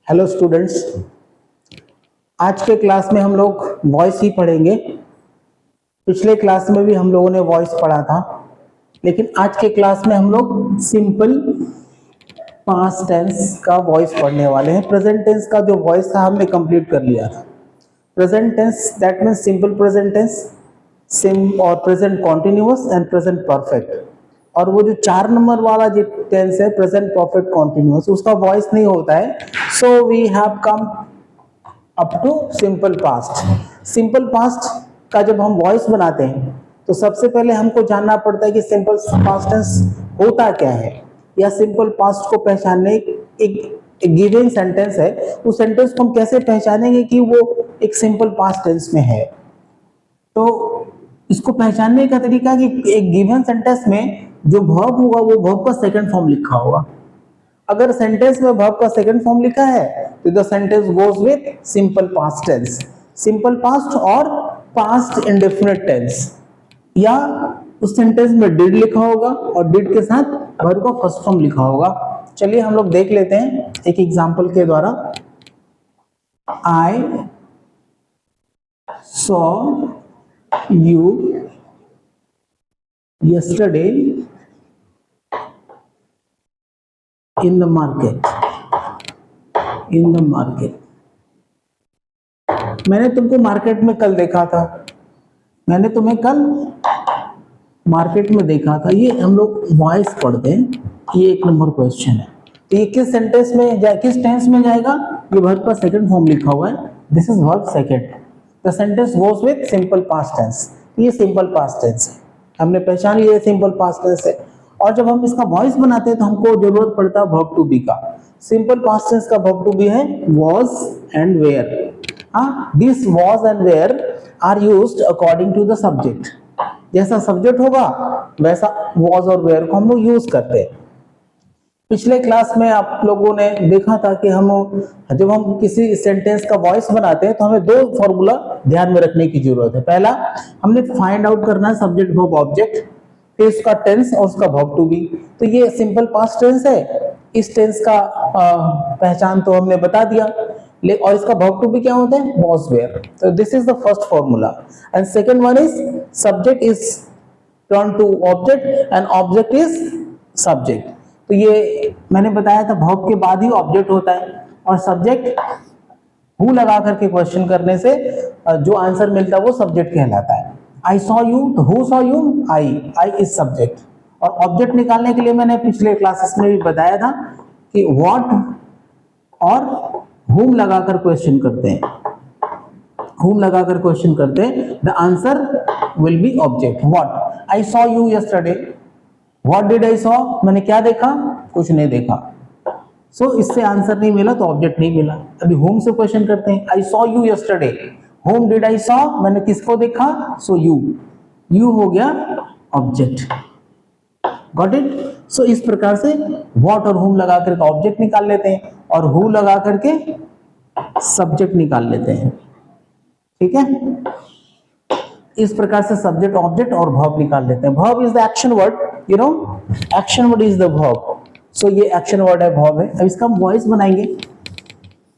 Hello students, आज के class में हम लोग वॉइस ही पढ़ेंगे। पिछले क्लास में भी हम लोगों ने वॉइस पढ़ा था, लेकिन आज के क्लास में हम लोग सिंपल पास्ट टेंस का वॉइस पढ़ने वाले हैं। प्रेजेंट टेंस का जो वॉइस था हमने कंप्लीट कर लिया था। Present tense that means simple present tense, सिम और present continuous and present perfect. और वो जो 4 नंबर वाला जो टेंस है प्रेजेंट परफेक्ट कॉन्टिन्यूअस, उसका वॉइस नहीं होता है। So we have come up to simple past. Simple past का जब हम वॉइस बनाते हैं तो सबसे पहले हमको जानना पड़ता है कि सिंपल पास्ट टेंस होता क्या है, या सिंपल पास्ट को पहचानने एक गिवन सेंटेंस है, उस सेंटेंस को हम कैसे पहचानेंगे कि वो एक सिंपल पास्ट टेंस में है। तो इसको पहचानने का तरीका कि एक गिवन सेंटेंस में जो वर्ब होगा वो वर्ब का सेकंड फॉर्म लिखा होगा। अगर सेंटेंस में वर्ब का सेकंड फॉर्म लिखा है तो the sentence goes with simple past tense, simple past और पास्ट इंडेफिनिट टेंस। या उस सेंटेंस में डिड लिखा होगा और डिड के साथ वर्ब का फर्स्ट फॉर्म लिखा होगा। चलिए हम लोग देख लेते हैं एक एग्जांपल के द्वारा। I saw you yesterday in the market. मैंने तुमको मार्केट में कल देखा था। मैंने तुम्हें कल मार्केट में देखा था। ये हम लोग वॉइस पढ़ते हैं। ये 1 नंबर क्वेश्चन है। तो ये किस सेंटेंस में किस टेंस में जाएगा? ये वर्ब का सेकंड फॉर्म लिखा हुआ है। This is verb second. The sentence goes with simple past tense. ये सिंपल पास्ट टेंस है, हमने पहचान लिया सिंपल पास्ट टेंस है। और जब हम इसका वॉइस बनाते हैं तो हमको जरूरत पड़ता है वर्ब टू बी का। सिंपल पास्ट टेंस का वर्ब टू बी है was and were। This was and were are used according to the subject. जैसा सब्जेक्ट होगा वैसा was और were को हम लोग यूज करते हैं। पिछले क्लास में आप लोगों ने देखा था कि जब हम किसी सेंटेंस का वॉइस बनाते हैं तो हमें 2 फॉर्मूला ध्यान में रखने की जरूरत है। पहला, हमने फाइंड आउट करना है सब्जेक्ट वर्ब ऑब्जेक्ट, फिर उसका टेंस और उसका वर्ब टू बी। तो ये सिंपल पास्ट टेंस है, इस टेंस का पहचान तो हमने बता दिया। और इसका वर्ब टू बी क्या होता है? was were। तो this is the first formula. And second one is subject is turn to object and object is subject. तो ये मैंने बताया था वर्ब के बाद ही ऑब्जेक्ट होता है, और सब्जेक्ट हु लगा करके क्वेश्चन करने से जो आंसर मिलता है वो सब्जेक्ट कहलाता है। आई सॉ यू, तो who saw you? I is subject. और ऑब्जेक्ट निकालने के लिए मैंने पिछले क्लासेस में भी बताया था कि व्हाट और हुम लगाकर क्वेश्चन करते हैं। हुम लगाकर क्वेश्चन करते हैं, the answer will be object. What? I saw you yesterday. What did I saw? मैंने क्या देखा? कुछ नहीं देखा। सो इससे आंसर नहीं मिला तो ऑब्जेक्ट नहीं मिला। अभी होम से क्वेश्चन करते हैं। I saw you yesterday. Whom did I saw? मैंने किसको देखा? So you. You हो गया ऑब्जेक्ट। Got it? सो इस प्रकार से what और whom लगा करके ऑब्जेक्ट निकाल लेते हैं और who लगा करके सब्जेक्ट निकाल लेते हैं। ठीक है, इस प्रकार से सब्जेक्ट, ऑब्जेक्ट और वर्ब निकाल लेते हैं। Verb is the action word, you know, action word is the verb. So ये एक्शन वर्ड है, वर्ब है। अब इसका हम वॉइस बनाएंगे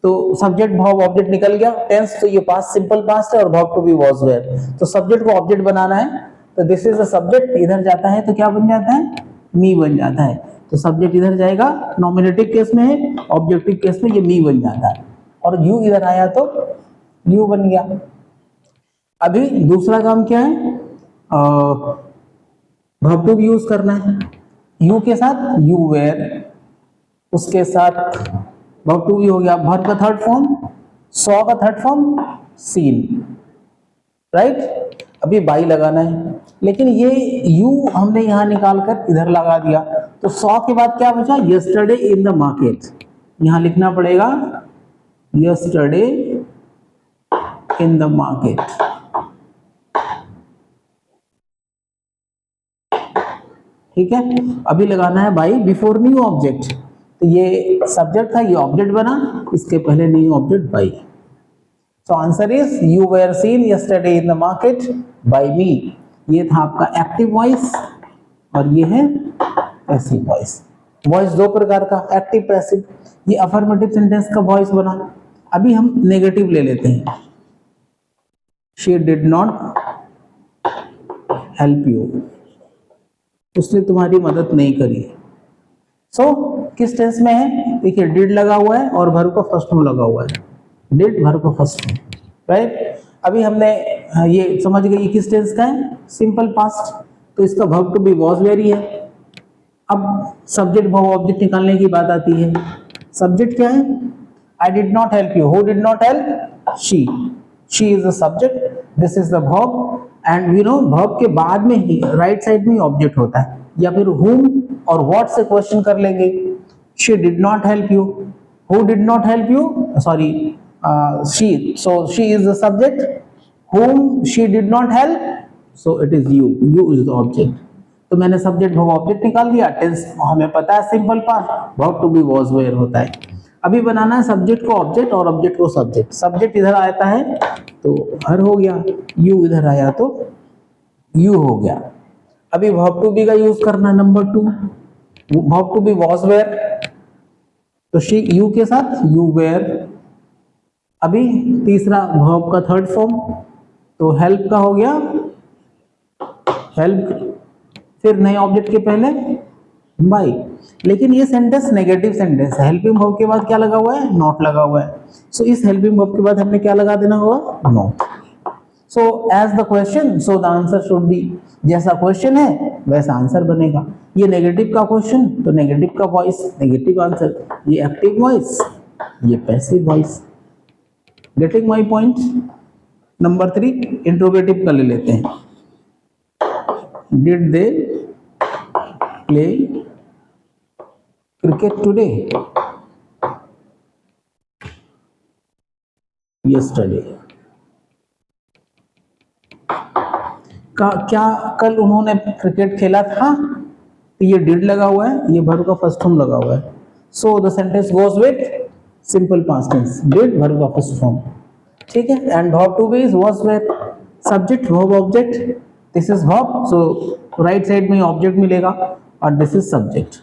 तो सब्जेक्ट वर्ब ऑब्जेक्ट निकल गया। टेंस तो ये पास्ट सिंपल पास्ट है और verb to be was were. तो सब्जेक्ट को ऑब्जेक्ट बनाना है तो दिस इज द सब्जेक्ट। इधर जाता है तो क्या बन जाता है? मी बन जाता है। तो सब्जेक्ट इधर जाएगा, नॉमिनेटिव केस में है, ऑब्जेक्टिव केस में ये मी बन जाता है, और यू इधर आया तो यू बन गया। अभी दूसरा काम क्या है? वर्ब टू बी यूज करना है। यू के साथ यू वेयर, उसके साथ वर्ब टू बी हो गया। वर्ब का थर्ड फॉर्म सॉ का थर्ड फॉर्म सीन, राइट। अभी बाई लगाना है, लेकिन ये यू हमने यहां निकाल कर इधर लगा दिया तो सॉ के बाद क्या बचा? Yesterday in the market. यहां लिखना पड़ेगा यस्टरडे इन द मार्केट। ठीक है, अभी लगाना है बाई बिफोर न्यू ऑब्जेक्ट। तो ये सब्जेक्ट था, ये ऑब्जेक्ट बना, इसके पहले new object by. So answer is you were seen yesterday in the market by me. ये था आपका एक्टिव वॉइस और ये है पैसिव वॉइस। वॉइस दो प्रकार का, एक्टिव पैसिव। ये अफर्मेटिव सेंटेंस का वॉइस बना। अभी हम नेगेटिव ले लेते हैं। She did not help you, उसने तुम्हारी मदद नहीं करी। सो किस टेंस में है? देखिए डिड लगा हुआ है और वर्ब का फर्स्ट फॉर्म लगा हुआ है। डिड वर्ब का फर्स्ट फॉर्म, राइट। अभी हमने ये समझ गए ये किस टेंस का है? Simple past. तो इसका verb to be was were है। अब सब्जेक्ट वर्ब ऑब्जेक्ट निकालने की बात आती है। सब्जेक्ट क्या है? I did not help you. Who did not help? She. She is the subject, this is the verb, and you know verb के बाद में ही राइट साइड में ऑब्जेक्ट होता है, या फिर whom और what से क्वेश्चन कर लेंगे। she did not help you, who did not help you, sorry, she, so she is the subject, whom she did not help, so it is you is the object। तो मैंने subject verb object निकाल दिया। Tense हमें पता है simple past, verb to be was were होता है। अभी बनाना है सब्जेक्ट को ऑब्जेक्ट और ऑब्जेक्ट को सब्जेक्ट। सब्जेक्ट इधर आता है तो हर हो गया, यू इधर आया तो यू हो गया। अभी वर्ब टू बी का यूज करना है। Number 2, verb to be was were, तो शी यू के साथ यू वेयर। अभी तीसरा वर्ब का थर्ड फॉर्म, तो हेल्प का हो गया हेल्प, फिर नए ऑब्जेक्ट के पहले बाय। लेकिन ये सेंटेंस नेगेटिव सेंटेंस है। हेल्पिंग वर्ब के बाद क्या लगा हुआ है? नॉट लगा हुआ है। सो इस हेल्पिंग वर्ब के बाद हमने क्या लगा देना होगा? Not. So as the question so the answer should be, जैसा क्वेश्चन है वैसा आंसर बनेगा। ये नेगेटिव का क्वेश्चन तो नेगेटिव का वॉइस, नेगेटिव आंसर। ये एक्टिव वॉइस, ये passive voice. Getting my point? Number 3 interrogative का ले लेते हैं। Did they play cricket today? Yesterday. क्या कल उन्होंने क्रिकेट खेला था? तो ये डिड लगा हुआ है, ये वर्ब का फर्स्ट फॉर्म लगा हुआ है। So the sentence goes with simple past tense, did verb का फर्स्ट फॉर्म, ठीक है। And verb to be is was were, subject verb object, this is verb, so right side में object मिलेगा और this is subject.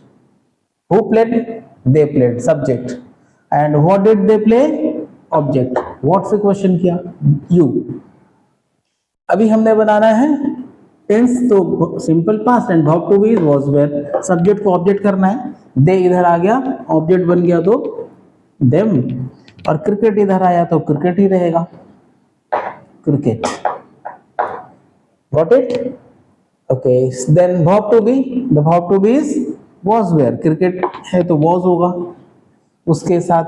Who played? They played, subject. And what did they play? Object. What से question किया? You. अभी हमने बनाना है tense, तो simple past and verb to be is was were. Subject को ऑब्जेक्ट करना है। दे इधर आ गया, ऑब्जेक्ट बन गया तो देम, और क्रिकेट इधर आया तो क्रिकेट ही रहेगा, cricket. Got it? Okay, then verb to be, the verb to be is was were. Cricket है तो वाज होगा, उसके साथ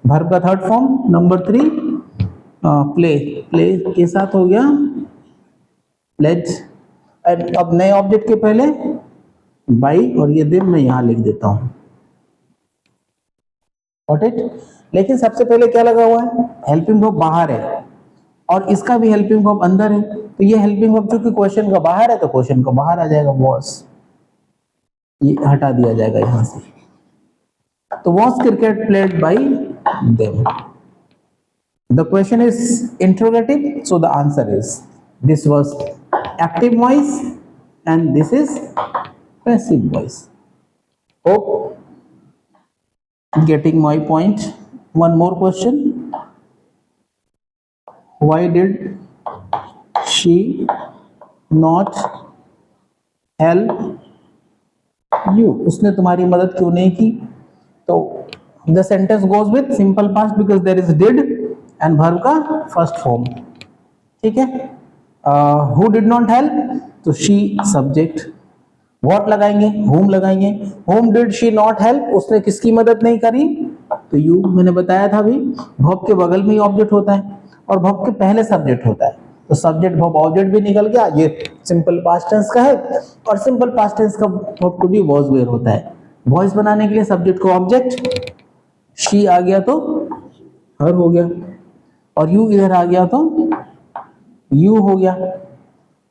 वर्ब का third form. Number 3 play, play के साथ हो गया प्लेज। अब नए ऑब्जेक्ट के पहले बाई, और ये दिन मैं यहां लिख देता हूं। Got it? लेकिन सबसे पहले क्या लगा हुआ है? हेल्पिंग वर्ब बाहर है और इसका भी हेल्पिंग वर्ब अंदर है, तो ये हेल्पिंग वर्ब चूंकि क्वेश्चन का बाहर है तो क्वेश्चन का बाहर आ जाएगा, वॉज। ये हटा दिया जाएगा यहां से। तो was cricket played by them. The question is interrogative, so the answer is this was active voice and this is passive voice. Hope getting my point. One more question. Why did she not help you? उसने तुम्हारी मदद क्यों नहीं की? तो the sentence goes with simple past because there is did and verb का first form, ठीक है। Who did not help? तो she सब्जेक्ट। what लगाएंगे? whom लगाएंगे। whom did she not help? उसने किसकी मदद नहीं करी? तो you, मैंने बताया था अभी, verb के बगल में ही ऑब्जेक्ट होता है और verb के पहले सब्जेक्ट होता है, तो सब्जेक्ट verb ऑब्जेक्ट भी निकल गया। ये सिंपल पास्ट टेंस का है और सिंपल पास्ट टेंस का verb to be was were होता है। वॉइस बनाने के लिए सब्जेक्ट को ऑब्जेक्ट, she आ गया तो her हो गया, और you इधर आ गया तो यू हो गया।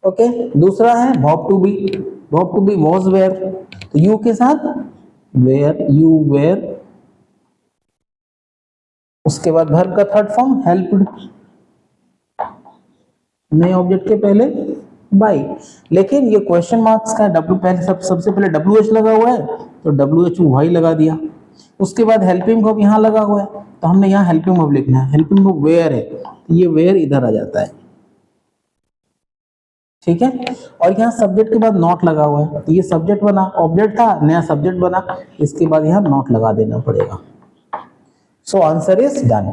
ओके, दूसरा है verb to be, verb to be was were, तो यू के साथ वेयर, यू वेयर। उसके बाद वर्ब का थर्ड फॉर्म हेल्प्ड, नए ऑब्जेक्ट के पहले बाय। लेकिन ये क्वेश्चन मार्क्स का डब्ल्यू, पहले सबसे पहले डब्ल्यू एच लगा हुआ है तो WH वाई लगा दिया। उसके बाद हेल्पिंग वर्ब यहाँ लगा हुआ है, तो हमने यहाँ हेल्पिंग वर्ब लिखना है। हेल्पिंग वर्ब वेयर है, तो ये वेयर इधर आ जाता है, ठीक है। और यहाँ सब्जेक्ट के बाद नॉट लगा हुआ है, तो ये सब्जेक्ट बना, ऑब्जेक्ट था, नया सब्जेक्ट बना, इसके बाद यहाँ नॉट लगा देना पड़ेगा। So answer is done.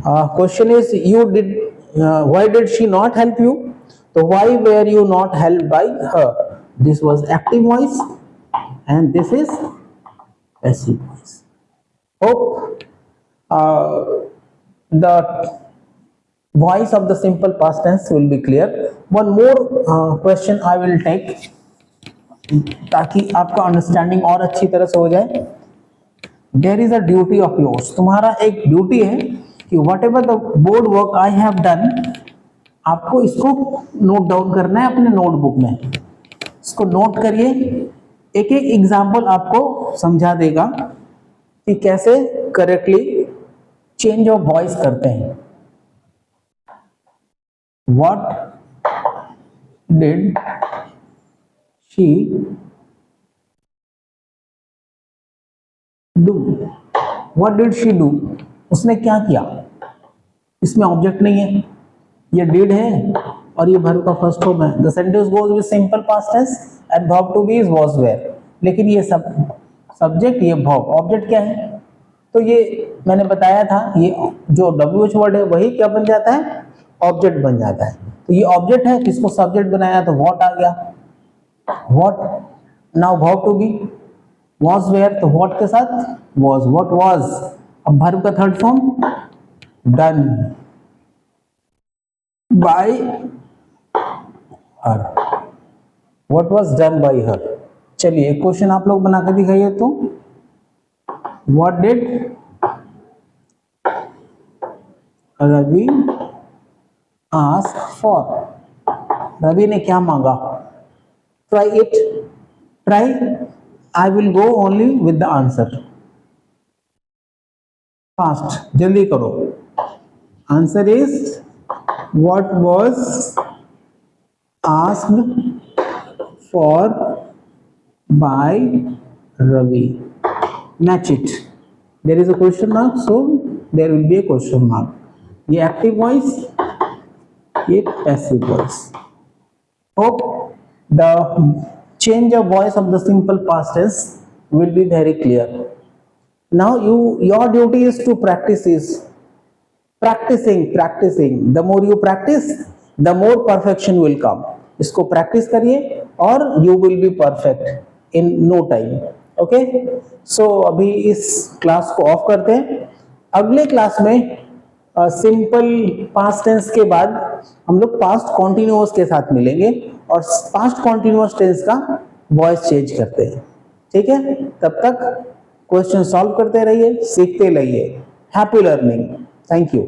Question is you did why did she not help you, तो why were you not help by her, this was active voice and this is passive voice. Hope the voice of the simple past tense will be clear. One more question I will take, ताकि आपका understanding और अच्छी तरह से हो जाए। There is a duty of yours, तुम्हारा एक ड्यूटी है कि whatever the board work I have done, आपको इसको नोट डाउन करना है अपने नोटबुक में। इसको नोट करिए, एक एक एग्जाम्पल आपको समझा देगा कि कैसे करेक्टली चेंज ऑफ वॉइस करते हैं। What did she do? What did she do? उसने क्या किया? इसमें ऑब्जेक्ट नहीं है, ये did है और ये verb का फर्स्ट फॉर्म है। The sentence goes with simple past tense and verb to be is was were, लेकिन ये सब सब्जेक्ट, ये verb, ऑब्जेक्ट क्या है? तो ये मैंने बताया था, ये जो WH वर्ड है वही क्या बन जाता है, ऑब्जेक्ट बन जाता है। तो ये ऑब्जेक्ट है, किसको सब्जेक्ट बनाया, तो व्हाट आ गया, what. Now verb to be was were, तो व्हाट के साथ वाज, व्हाट वाज। अब वर्ब का third form done by her, what was done by her. चलिए एक क्वेश्चन आप लोग बना के दिखाइए तो, What did Ravi ask for? Ravi ने क्या मांगा? Try it. Try. I will go only with the answer. Fast. जल्दी करो. Answer is what was asked for by Ravi. Match it. There is a question mark, so there will be a question mark. ये active voice, ये passive voice. Hope the change of voice of the simple past tense will be very clear. Now your duty is to practice is practicing. The more you practice, the more perfection will come. इसको practice करिए और you will be perfect in no time. Okay, so अभी इस class को of करते हैं। अगले class में सिंपल पास्ट टेंस के बाद हम लोग पास्ट कॉन्टिन्यूअस के साथ मिलेंगे और पास्ट कॉन्टिन्यूअस टेंस का वॉइस चेंज करते हैं, ठीक है। तब तक क्वेश्चन सॉल्व करते रहिए, सीखते रहिए। Happy learning, thank you.